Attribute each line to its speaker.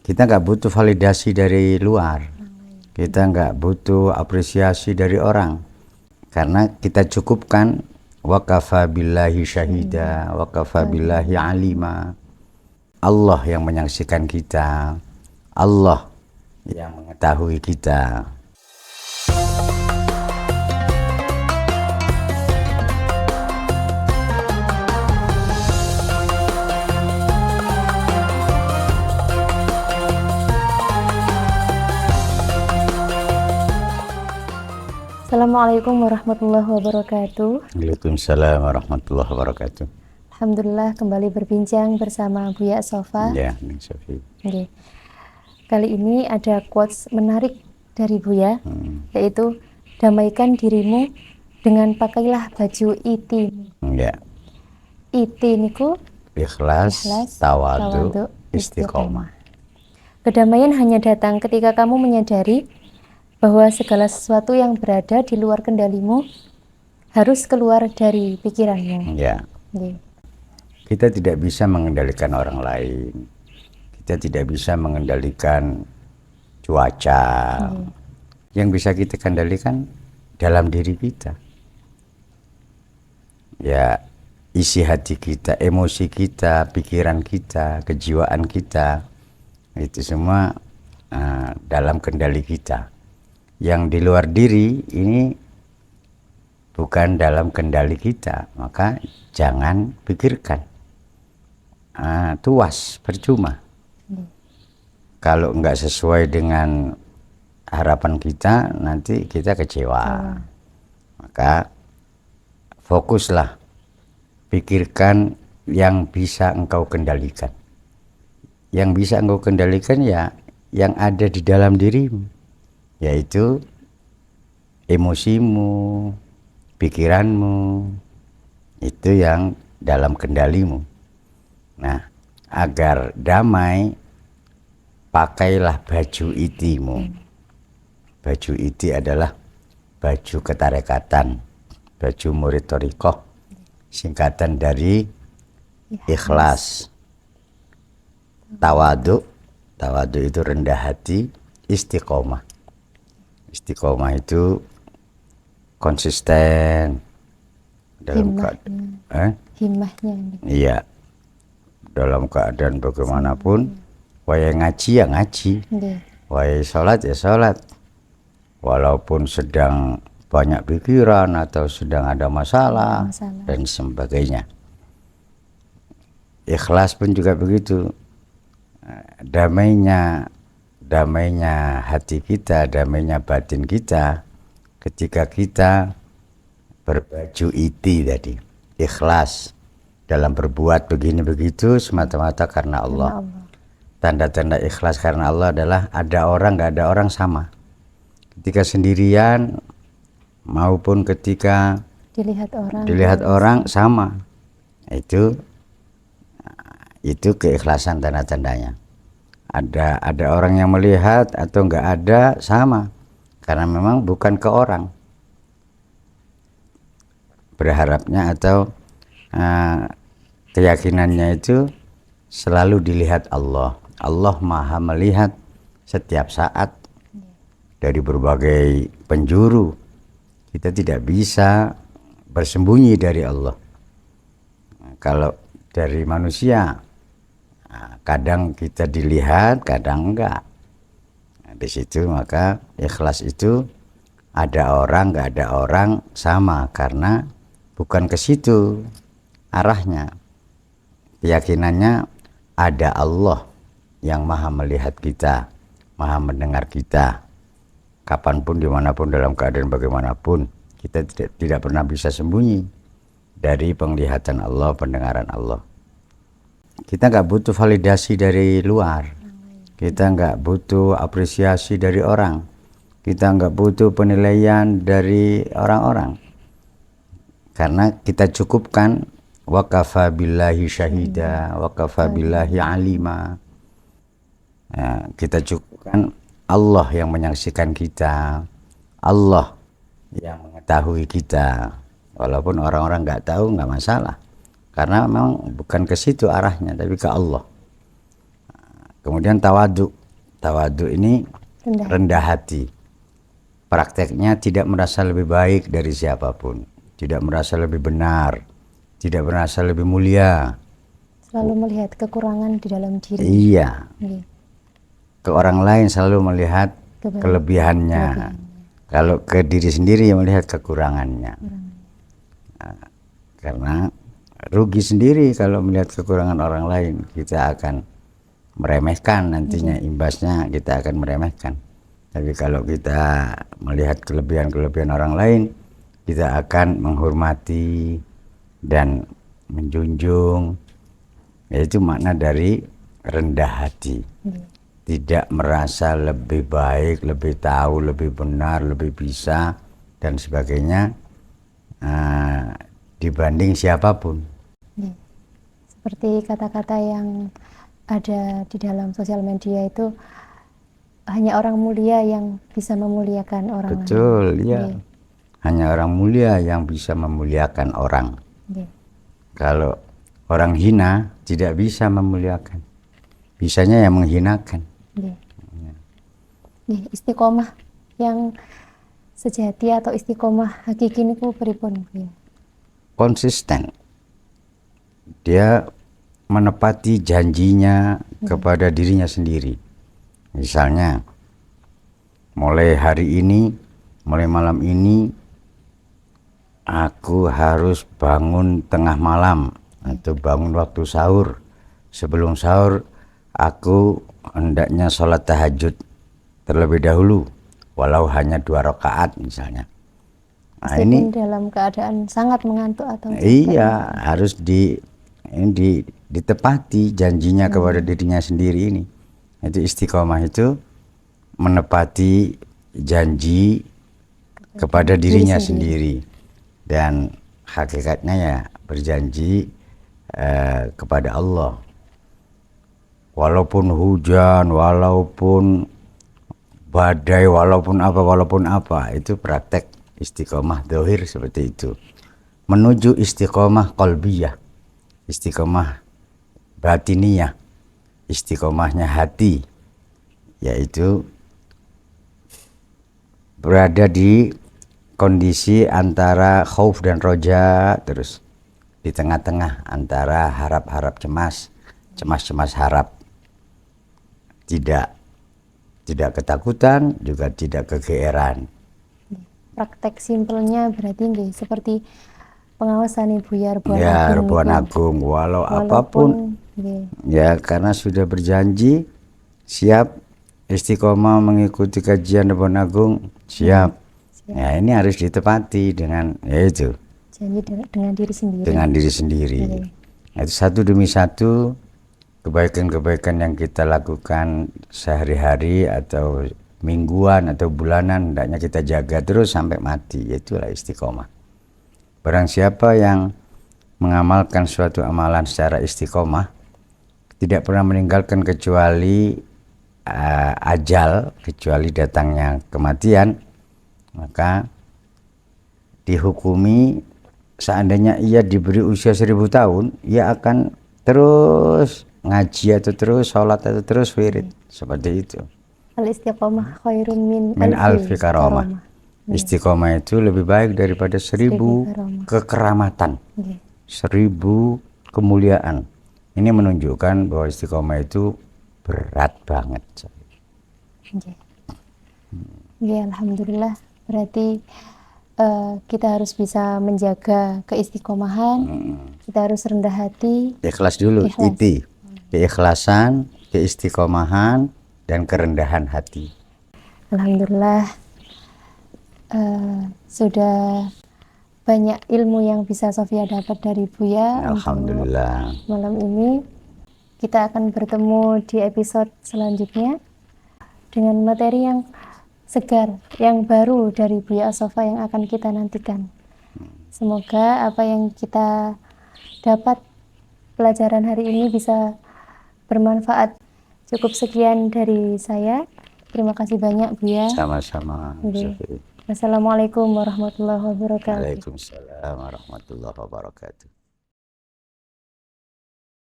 Speaker 1: Kita nggak butuh validasi dari luar, kita nggak butuh apresiasi dari orang, karena kita cukupkan wakafa billahi syahida, wakafa billahi alima. Allah yang menyaksikan kita, Allah yang mengetahui kita.
Speaker 2: Assalamualaikum warahmatullahi wabarakatuh.
Speaker 1: Waalaikumsalam warahmatullahi wabarakatuh.
Speaker 2: Alhamdulillah kembali berbincang bersama Buya Sofa.
Speaker 1: Ya, Sofi.
Speaker 2: Okay. Kali ini ada quotes menarik dari Buya, yaitu damaikan dirimu dengan pakailah baju iti.
Speaker 1: Ya.
Speaker 2: Iti niku
Speaker 1: Ikhlas, tawadu, istiqomah.
Speaker 2: Kedamaian hanya datang ketika kamu menyadari bahwa segala sesuatu yang berada di luar kendalimu harus keluar dari pikiranmu.
Speaker 1: Ya.
Speaker 2: Okay.
Speaker 1: Kita tidak bisa mengendalikan orang lain. Kita tidak bisa mengendalikan cuaca. Yang bisa kita kendalikan dalam diri kita. Ya, isi hati kita, emosi kita, pikiran kita, kejiwaan kita, itu semua dalam kendali kita. Yang di luar diri ini bukan dalam kendali kita, maka jangan pikirkan. Tuas, percuma. Kalau nggak sesuai dengan harapan kita, nanti kita kecewa. Maka fokuslah, pikirkan yang bisa engkau kendalikan. Yang bisa engkau kendalikan ya yang ada di dalam dirimu, yaitu emosimu, pikiranmu, itu yang dalam kendalimu. Nah, agar damai, pakailah baju itimu. Baju iti adalah baju ketarekatan, baju murid thariqah, singkatan dari ikhlas, tawadu, tawadu itu rendah hati, istiqomah. Istiqomah itu konsisten dalam
Speaker 2: himmahnya.
Speaker 1: Iya, dalam keadaan bagaimanapun, wae ngaji ya ngaji, wae sholat ya sholat, walaupun sedang banyak pikiran atau sedang ada masalah dan sebagainya. Ikhlas pun juga begitu. Damainya hati kita, damainya batin kita ketika kita berbaju iti tadi, ikhlas dalam berbuat begini begitu semata-mata karena Allah. Tanda-tanda ikhlas karena Allah adalah ada orang nggak ada orang sama. Ketika sendirian maupun ketika dilihat orang sama. Itu keikhlasan tanda-tandanya. Ada orang yang melihat atau nggak ada sama, karena memang bukan ke orang berharapnya atau keyakinannya itu selalu dilihat Allah. Allah maha melihat setiap saat dari berbagai penjuru. Kita tidak bisa bersembunyi dari Allah. Kalau dari manusia, kadang kita dilihat, kadang enggak. Di situ maka ikhlas itu ada orang, nggak ada orang sama, karena bukan ke situ arahnya. Keyakinannya ada Allah yang maha melihat kita, maha mendengar kita. Kapanpun, dimanapun, dalam keadaan bagaimanapun, kita tidak pernah bisa sembunyi dari penglihatan Allah, pendengaran Allah. Kita nggak butuh validasi dari luar, kita nggak butuh apresiasi dari orang, kita nggak butuh penilaian dari orang-orang, karena kita cukupkan wakafa billahi syahida, wakafa billahi alima. Kita cukupkan Allah yang menyaksikan kita, Allah yang mengetahui kita. Walaupun orang-orang nggak tahu, nggak masalah, karena memang bukan ke situ arahnya, tapi ke Allah. Kemudian tawadu. Tawadu ini
Speaker 2: Rendah.
Speaker 1: rendah hati. Prakteknya tidak merasa lebih baik dari siapapun, tidak merasa lebih benar, tidak merasa lebih mulia.
Speaker 2: Selalu melihat kekurangan di dalam diri.
Speaker 1: Iya,
Speaker 2: Nggih.
Speaker 1: ke orang lain selalu melihat kelebihannya. Kalau ke diri sendiri melihat kekurangannya. Nah, karena rugi sendiri kalau melihat kekurangan orang lain. Kita akan meremehkan nantinya, imbasnya kita akan meremehkan. Tapi kalau kita melihat kelebihan-kelebihan orang lain, kita akan menghormati dan menjunjung. Itu makna dari rendah hati. Tidak merasa lebih baik, lebih tahu, lebih benar, lebih bisa dan sebagainya dibanding siapapun.
Speaker 2: Seperti kata-kata yang ada di dalam sosial media itu, hanya orang mulia yang bisa memuliakan orang lain.
Speaker 1: Betul, ya. Hanya orang mulia yang bisa memuliakan orang. Kalau orang hina tidak bisa memuliakan, bisanya yang menghinakan.
Speaker 2: Istiqomah yang sejati atau istiqomah hakiki niku pripun?
Speaker 1: Konsisten. Dia menepati janjinya kepada dirinya sendiri. Misalnya, mulai hari ini, mulai malam ini, aku harus bangun tengah malam atau bangun waktu sahur. Sebelum sahur, aku hendaknya sholat tahajud terlebih dahulu, walau hanya 2 rakaat misalnya. Nah, ini
Speaker 2: dalam keadaan sangat mengantuk atau
Speaker 1: iya, harus ditepati janjinya kepada dirinya sendiri ini. Itu istiqomah itu menepati janji kepada dirinya sendiri. Dan hakikatnya ya berjanji kepada Allah. Walaupun hujan, walaupun badai, walaupun apa, itu praktek istiqomah dzahir seperti itu. Menuju istiqomah qalbiyah, istiqomah batiniyah, istiqomahnya hati, yaitu berada di kondisi antara khauf dan roja, terus di tengah-tengah antara harap-harap cemas, cemas-cemas harap. Tidak ketakutan, juga tidak kegeeran.
Speaker 2: Praktek simpelnya berarti nggih seperti pengawasan Ibu ya
Speaker 1: Rebuan Agung, walau apapun ya, karena sudah berjanji siap istiqomah mengikuti kajian Rebuan Agung, siap. Ya, ini harus ditepati dengan yaitu
Speaker 2: janji dengan diri sendiri.
Speaker 1: Dengan diri sendiri. Itu satu demi satu kebaikan-kebaikan yang kita lakukan sehari-hari atau mingguan atau bulanan, hendaknya kita jaga terus sampai mati. Itulah istiqomah. Barang siapa yang mengamalkan suatu amalan secara istiqomah, tidak pernah meninggalkan kecuali ajal, kecuali datangnya kematian, maka dihukumi seandainya ia diberi usia 1000 tahun, ia akan terus ngaji atau terus sholat atau terus wirid, seperti itu.
Speaker 2: Al-istiqomah khairun
Speaker 1: min alfi karamah. Istiqomah itu lebih baik daripada 1000 kekeramatan, 1000 kemuliaan. Ini menunjukkan bahwa istiqomah itu berat banget.
Speaker 2: Alhamdulillah, berarti kita harus bisa menjaga keistiqomahan, kita harus rendah hati,
Speaker 1: ikhlas dulu, keikhlasan, keistiqomahan, dan kerendahan hati.
Speaker 2: Alhamdulillah, sudah banyak ilmu yang bisa Sofia dapat dari Buya.
Speaker 1: Alhamdulillah.
Speaker 2: Malam ini kita akan bertemu di episode selanjutnya dengan materi yang segar, yang baru dari Buya As-Sofa yang akan kita nantikan. Semoga apa yang kita dapat pelajaran hari ini bisa bermanfaat. Cukup sekian dari saya. Terima kasih banyak Buya.
Speaker 1: Sama-sama.
Speaker 2: Wassalamualaikum warahmatullahi wabarakatuh.
Speaker 1: Waalaikumsalam warahmatullahi wabarakatuh.